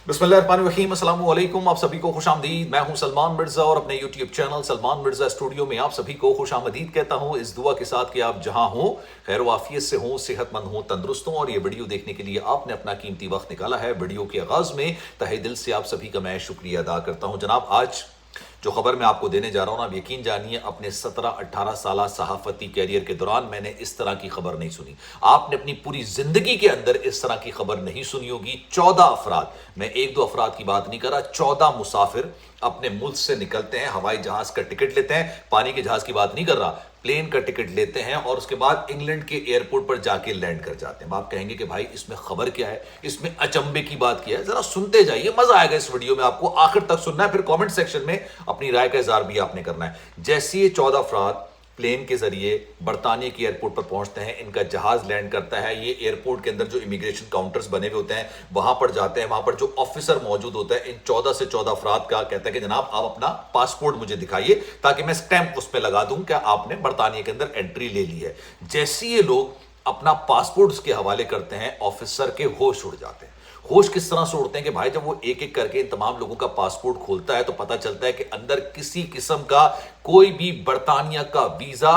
बिस्मिल्लाहिर्रहमानिर्रहीम, अस्सलाम वालेकुम। आप सभी को खुशामदीद। मैं हूं सलमान मिर्ज़ा और अपने YouTube channel Salman Mirza studio में आप सभी को खुशामदीद कहता हूं, इस दुआ के साथ कि आप जहां हों खैर वाफियत से हों, सेहतमंद हों, तंदुरुस्त हों। और ये वीडियो देखने के लिए आपने अपना कीमती वक्त निकाला है। वीडियो के आगाज़ में तहे दिल से आप सभी का मैं शुक्रिया अदा करता हूँ। जनाब, आज जो खबर मैं आपको देने जा रहा हूं ना, आप यकीन जानिए अपने 17-18 साल सहाफती कैरियर के दौरान मैंने इस तरह की खबर नहीं सुनी। आपने अपनी पूरी जिंदगी के अंदर इस तरह की खबर नहीं सुनी होगी। 14 अफराद, मैं एक दो अफराद की बात नहीं कर रहा, 14 मुसाफिर अपने मुल्क से निकलते हैं, हवाई जहाज का टिकट लेते हैं, पानी के जहाज की बात नहीं कर रहा, प्लेन का टिकट लेते हैं और उसके बाद इंग्लैंड के एयरपोर्ट पर जाके लैंड कर जाते हैं। आप कहेंगे कि भाई इसमें खबर क्या है, इसमें अचंभे की बात क्या है? जरा सुनते जाइए, मजा आएगा इस वीडियो में। आपको आखिर तक सुनना है, फिर कमेंट सेक्शन में अपनी राय का इजहार भी आपने करना है। जैसे ये 14 अफराद प्लेन के जरिए बरतानिया के एयरपोर्ट पर पहुंचते हैं, इनका जहाज लैंड करता है। ये एयरपोर्ट के अंदर जो इमिग्रेशन काउंटर्स बने हुए होते हैं वहां पर जाते हैं। वहां पर जो ऑफिसर मौजूद होता है इन 14 से 14 अफराद का कहता है कि जनाब आप अपना पासपोर्ट मुझे दिखाइए ताकि मैं स्टैंप उस पर लगा दूं कि आपने बरतानिया के अंदर एंट्री ले ली है। जैसे ये लोग अपना पासपोर्ट उसके हवाले करते हैं, ऑफिसर के होश उड़ जाते हैं। होश किस तरह से उड़ते हैं कि भाई जब वो एक एक करके इन तमाम लोगों का पासपोर्ट खोलता है तो पता चलता है कि अंदर किसी किस्म का कोई भी बरतानिया का वीजा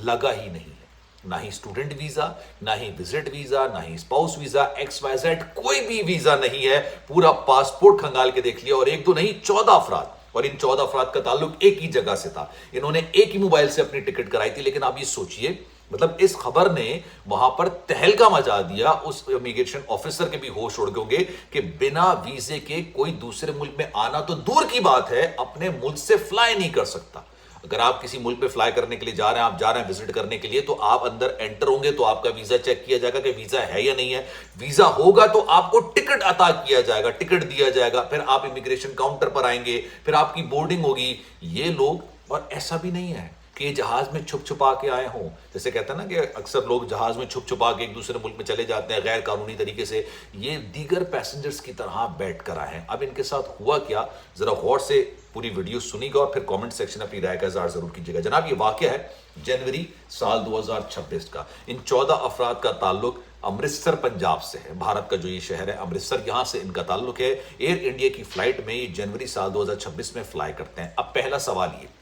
लगा ही नहीं है। ना ही स्टूडेंट वीजा, ना ही विजिट वीजा, ना ही स्पाउस वीजा, XYZ कोई भी वीजा नहीं है। पूरा पासपोर्ट खंगाल के देख लिया और एक दो नहीं 14 अफराद, और इन 14 अफराद का ताल्लुक एक ही जगह से था। इन्होंने एक ही मोबाइल से अपनी टिकट कराई थी। लेकिन आप ये सोचिए, मतलब इस खबर ने वहां पर तहलका मचा दिया। उस इमिग्रेशन ऑफिसर के भी होश उड़ गए कि बिना वीजे के कोई दूसरे मुल्क में आना तो दूर की बात है, अपने मुल्क से फ्लाई नहीं कर सकता। अगर आप किसी मुल्क में फ्लाई करने के लिए जा रहे हैं, आप जा रहे हैं विजिट करने के लिए, तो आप अंदर एंटर होंगे तो आपका वीजा चेक किया जाएगा कि वीजा है या नहीं है। वीजा होगा तो आपको टिकट अता किया जाएगा, टिकट दिया जाएगा, फिर आप इमिग्रेशन काउंटर पर आएंगे, फिर आपकी बोर्डिंग होगी। ये लोग, और ऐसा भी नहीं है कि जहाज में छुप छुपा के आए हों। जैसे कहते हैं ना कि अक्सर लोग जहाज में छुप छुपा के एक दूसरे मुल्क में चले जाते हैं गैर कानूनी तरीके से। ये दीगर पैसेंजर्स की तरह बैठ कर आए हैं। अब इनके साथ हुआ क्या, जरा गौर से पूरी वीडियो सुनिएगा और फिर कमेंट सेक्शन में अपनी राय का इजहार जरूर कीजिएगा। जनाब, ये वाकया है जनवरी साल 2026 का। इन 14 अफराद का ताल्लुक अमृतसर पंजाब से है। भारत का जो ये शहर है अमृतसर, यहां से इनका ताल्लुक है। एयर इंडिया की फ्लाइट में ये जनवरी साल 2026 में फ्लाई करते हैं। अब पहला सवाल ये,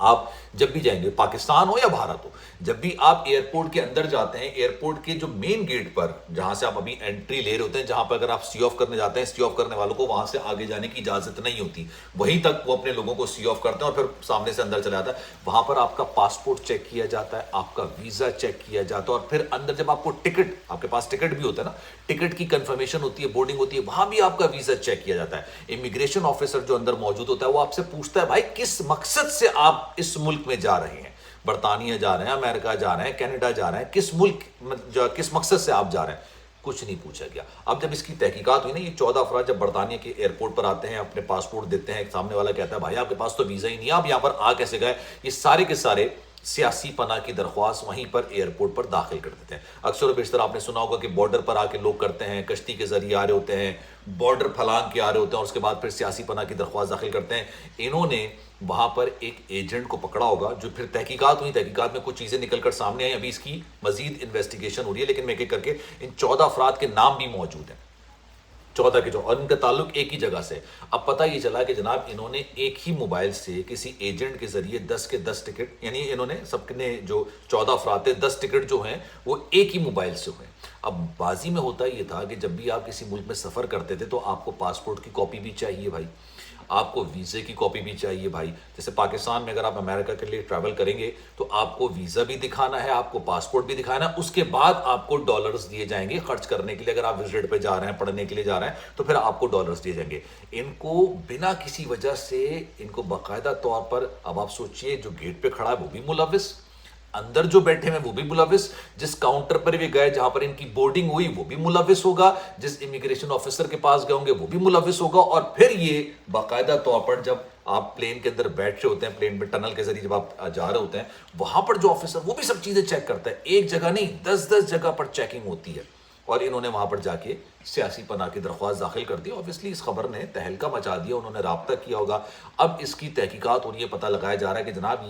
आप जब भी जाएंगे, पाकिस्तान हो या भारत हो, जब भी आप एयरपोर्ट के अंदर जाते हैं, एयरपोर्ट के जो मेन गेट पर जहां से आप अभी एंट्री ले रहे होते हैं, जहां पर अगर आप सी ऑफ करने जाते हैं, सी ऑफ करने वालों को वहां से आगे जाने की इजाजत नहीं होती। वहीं तक वो अपने लोगों को सी ऑफ करते हैं और फिर सामने से अंदर चला जाता है। वहां पर आपका पासपोर्ट चेक किया जाता है, आपका वीजा चेक किया जाता है और फिर अंदर जब आपको टिकट, आपके पास टिकट भी होता है ना, टिकट की कंफर्मेशन होती है, बोर्डिंग होती है, वहां भी आपका वीजा चेक किया जाता है। इमिग्रेशन ऑफिसर जो अंदर मौजूद होता है वो आपसे पूछता है भाई किस मकसद से आप इस मुल्क में जा रहे हैं। बरतानिया जा रहे हैं, अमेरिका जा रहे हैं, कनाडा जा रहे हैं, किस मुल्क, किस मकसद से आप जा रहे हैं? कुछ नहीं पूछा गया। अब जब इसकी तहकीकात हुई ना, ये 14 अफराद जब बरतानिया के एयरपोर्ट पर आते हैं, अपने पासपोर्ट देते हैं, सामने वाला कहता है भाई आपके पास तो वीजा ही नहीं है, आप यहां पर आ कैसे गए? ये सारे के सारे सियासी पनाह की दरख्वास्त वहीं पर एयरपोर्ट पर दाखिल कर देते हैं। अक्सर और बेशतर आपने सुना होगा कि बॉर्डर पर आके लोग करते हैं, कश्ती के जरिए आ रहे होते हैं, बॉर्डर फलांग के आ रहे होते हैं और उसके बाद फिर सियासी पनाह की दरख्वास्त दाखिल करते हैं। इन्होंने वहां पर एक एजेंट को पकड़ा होगा, जो फिर तहकीकात हुई, तहकीकात में कुछ चीजें निकलकर सामने आई। अभी इसकी मजीद इन्वेस्टिगेशन हो रही है, लेकिन मैं एक करके इन 14 अफराद के नाम भी मौजूद हैं, 14 के जो, और इनका ताल्लुक एक ही जगह से। अब पता ये चला कि जनाब इन्होंने एक ही मोबाइल से किसी एजेंट के जरिए 10 के 10 टिकट, यानी इन्होंने सबने जो 14 अफराद थे 10 टिकट जो हैं वो एक ही मोबाइल से हुए। अब बाजी में होता ये था कि जब भी आप किसी मुल्क में सफर करते थे तो आपको पासपोर्ट की कॉपी भी चाहिए भाई, आपको वीजे की कॉपी भी चाहिए भाई। जैसे पाकिस्तान में अगर आप अमेरिका के लिए ट्रैवल करेंगे तो आपको वीजा भी दिखाना है, आपको पासपोर्ट भी दिखाना है, उसके बाद आपको डॉलर्स दिए जाएंगे खर्च करने के लिए। अगर आप विजिट पे जा रहे हैं, पढ़ने के लिए जा रहे हैं, तो फिर आपको डॉलर्स दिए जाएंगे। इनको बिना किसी वजह से, इनको बाकायदा तौर पर, अब आप सोचिए जो गेट पे खड़ा है वो भी मुलविस, अंदर जो बैठे हैं वो भी मुलविस, जिस काउंटर पर भी गए जहां पर इनकी बोर्डिंग हुई वो भी मुलविस होगा, जिस इमिग्रेशन ऑफिसर के पास गए होंगे वो भी मुलविस होगा। और फिर ये बाकायदा तौर पर जब आप प्लेन के अंदर बैठ रहे होते हैं, प्लेन में टनल के जरिए जब आप जा रहे होते हैं, वहां पर जो ऑफिसर वो भी सब चीजें चेक करता है। एक जगह नहीं, 10-10 जगह पर चेकिंग होती है। और इन्होंने वहां पर जाके सियासी पनाह की दरख्वास्त दाखिल कर दी। ऑब्वियसली इस खबर ने तहलका मचा दिया, उन्होंने राब्ता किया होगा। अब इसकी तहकीकात और ये पता लगाया जा रहा है कि जनाब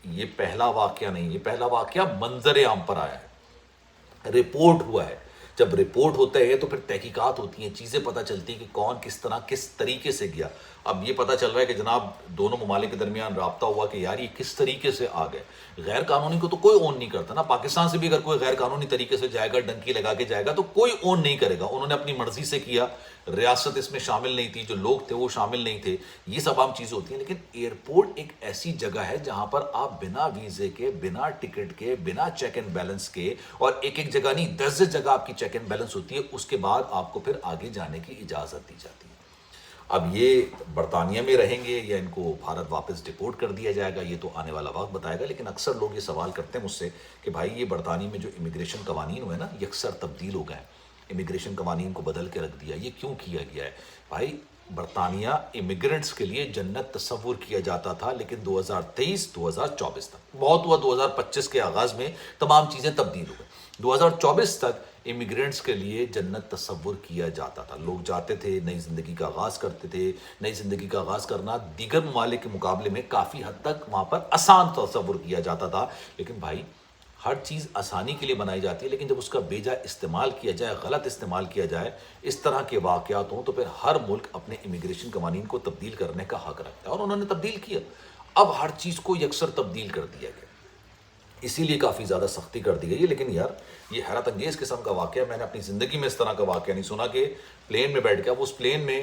ये पहला वाकया नहीं, ये पहला वाकया मंजर आम पर आया है, रिपोर्ट हुआ है। جب رپورٹ ہوتا ہے تو پھر تحقیقات ہوتی ہیں, چیزیں پتہ چلتی ہیں کہ کون کس طرح کس طریقے سے گیا. اب یہ پتہ چل رہا ہے کہ جناب دونوں ممالک کے درمیان رابطہ ہوا کہ یار یہ کس طریقے سے آ گئے. غیر قانونی کو تو کوئی اون نہیں کرتا نا. پاکستان سے بھی اگر کوئی غیر قانونی طریقے سے جائے گا, ڈنکی لگا کے جائے گا, تو کوئی اون نہیں کرے گا. انہوں نے اپنی مرضی سے کیا, ریاست اس میں شامل نہیں تھی, جو لوگ تھے وہ شامل نہیں تھے, یہ سب عام چیزیں ہوتی ہیں. لیکن ایئرپورٹ ایک ایسی جگہ ہے جہاں پر آپ بنا ویزے کے, بنا ٹکٹ کے, بنا چیک اینڈ بیلنس کے, اور ایک ایک جگہ نہیں 10 جگہ آپ کی چیک اینڈ بیلنس ہوتی ہے, اس کے بعد آپ کو پھر آگے جانے کی اجازت دی جاتی ہے. اب یہ برطانیہ میں رہیں گے یا ان کو بھارت واپس ڈپورٹ کر دیا جائے گا, یہ تو آنے والا وقت بتائے گا. لیکن اکثر لوگ یہ سوال کرتے ہیں مجھ سے کہ بھائی یہ برطانیہ میں جو امیگریشن قوانین ہوئے نا, یہ اکثر تبدیل ہو گئے ہیں, امیگریشن قوانین کو بدل کے رکھ دیا, یہ کیوں کیا گیا ہے؟ بھائی برطانیہ امیگرنٹس کے لیے جنت تصور کیا جاتا تھا, لیکن 2023-2024 تک بہت ہوا, 2025 کے آغاز میں تمام چیزیں تبدیل ہو گئی. 2024 تک امیگرنٹس کے لیے جنت تصور کیا جاتا تھا. لوگ جاتے تھے, نئی زندگی کا آغاز کرتے تھے. نئی زندگی کا آغاز کرنا دیگر ممالک کے مقابلے میں کافی حد تک وہاں پر آسان تصور کیا جاتا تھا. لیکن بھائی ہر چیز آسانی کے لیے بنائی جاتی ہے, لیکن جب اس کا بے جا استعمال کیا جائے, غلط استعمال کیا جائے, اس طرح کے واقعات ہوں, تو پھر ہر ملک اپنے امیگریشن قوانین کو تبدیل کرنے کا حق رکھتا ہے, اور انہوں نے تبدیل کیا. اب ہر چیز کو یکسر تبدیل کر دیا گیا, اسی لیے کافی زیادہ سختی کر دی گئی ہے. لیکن یار یہ حیرت انگیز قسم کا واقعہ, میں نے اپنی زندگی میں اس طرح کا واقعہ نہیں سنا کہ پلین میں بیٹھ کے اب اس پلین میں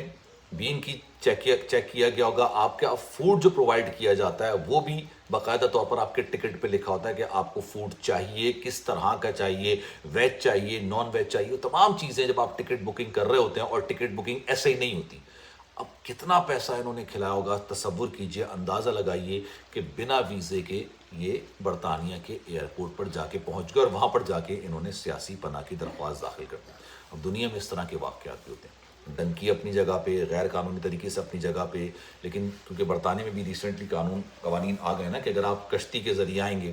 بھی ان کی چیک کیا گیا ہوگا. آپ کا فوڈ جو پرووائڈ کیا جاتا ہے وہ بھی باقاعدہ طور پر آپ کے ٹکٹ پہ لکھا ہوتا ہے کہ آپ کو فوڈ چاہیے, کس طرح کا چاہیے, ویج چاہیے, نان ویج چاہیے. تمام چیزیں جب آپ ٹکٹ بکنگ کر رہے ہوتے ہیں, اور ٹکٹ بکنگ ایسے ہی نہیں ہوتی. اب کتنا پیسہ انہوں نے کھلایا ہوگا, تصور کیجئے, اندازہ لگائیے کہ بنا ویزے کے یہ برطانیہ کے ایئرپورٹ پر جا کے پہنچ گئے, اور وہاں پر جا کے انہوں نے سیاسی پناہ کی درخواست داخل کر دی. اب دنیا میں اس طرح کے واقعات بھی ہوتے ہیں. ڈنکی اپنی جگہ پہ, غیر قانونی طریقے سے اپنی جگہ پہ, لیکن کیونکہ برطانیہ میں بھی ریسنٹلی قوانین آ گئے نا کہ اگر آپ کشتی کے ذریعے آئیں گے,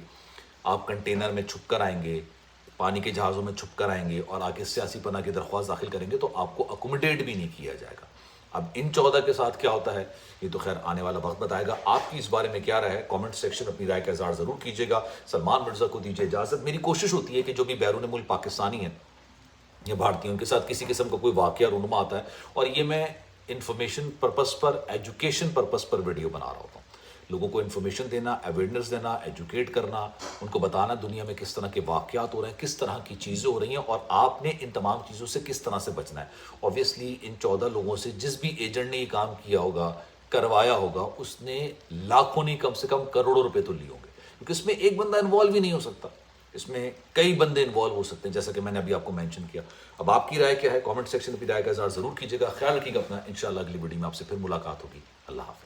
آپ کنٹینر میں چھپ کر آئیں گے, پانی کے جہازوں میں چھپ کر آئیں گے, اور آگے سیاسی پناہ کی درخواست داخل کریں گے, تو آپ کو اکوموڈیٹ بھی نہیں کیا جائے گا. اب ان 14 کے ساتھ کیا ہوتا ہے یہ تو خیر آنے والا وقت بتائے گا. آپ کی اس بارے میں کیا رائے ہے؟ کامنٹ سیکشن اپنی رائے کا اظہار ضرور کیجیے گا. سلمان مرزا کو دیجیے اجازت. میری کوشش ہوتی ہے کہ جو بھی بیرون ملک پاکستانی ہیں یا بھارتی, ان کے ساتھ کسی قسم کا کوئی واقعہ رونما آتا ہے, اور یہ میں انفارمیشن پرپس پر, ایجوکیشن پرپس پر ویڈیو بنا رہا ہوتا ہوں. لوگوں کو انفارمیشن دینا, اویئرنیس دینا, ایجوکیٹ کرنا, ان کو بتانا دنیا میں کس طرح کے واقعات ہو رہے ہیں, کس طرح کی چیزیں ہو رہی ہیں, اور آپ نے ان تمام چیزوں سے کس طرح سے بچنا ہے. اوبویسلی ان 14 لوگوں سے جس بھی ایجنٹ نے یہ کام کیا ہوگا, کروایا ہوگا, اس نے لاکھوں نہیں کم سے کم کروڑوں روپے تو لیے ہوں گے, کیونکہ اس میں ایک بندہ انوالو ہی نہیں ہو سکتا, اس میں کئی بندے انوالو ہو سکتے ہیں, جیسا کہ میں نے ابھی آپ کو مینشن کیا. اب آپ کی رائے کیا ہے؟ کامنٹ سیکشن میں رائے کا اظہار ضرور کیجیے گا. خیال رکھیے گا اپنا. انشاءاللہ اگلی ویڈیو میں آپ سے پھر ملاقات ہوگی. اللہ حافظ.